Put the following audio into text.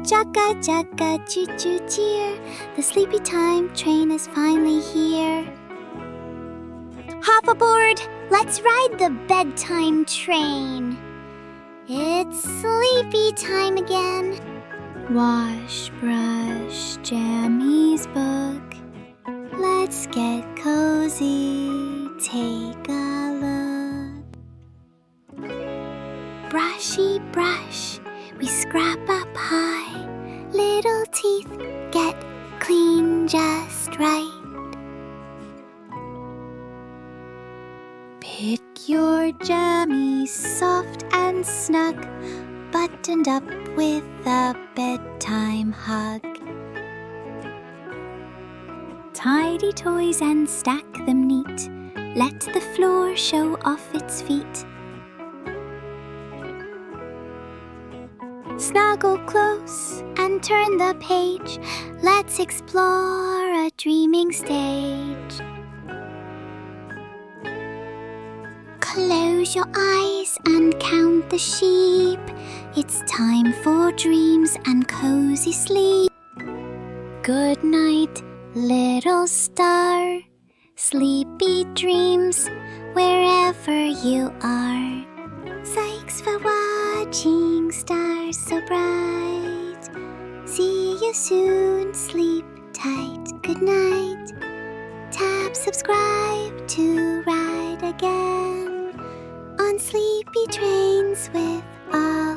Chugga, chugga, choo-choo, cheer. The sleepy time train is finally here. Hop aboard! Let's ride the bedtime train. It's sleepy time again. Wash, brush, Jammy's book. Let's get cozy, take a look. Brushy brush, we scrap up high. Little teeth get clean just right. Pick your jammies soft and snug, buttoned up with a bedtime hug. Tidy toys and stack them neat. Let the floor show off its feet. Snuggle close and turn the page. Let's explore a dreaming stage. Close your eyes and count the sheep. It's time for dreams and cozy sleep. Good night, little star. Sleepy dreams wherever you are. Thanks for watching, stars so bright. See you soon, sleep tight, good night. Tap subscribe to ride again on sleepy trains with all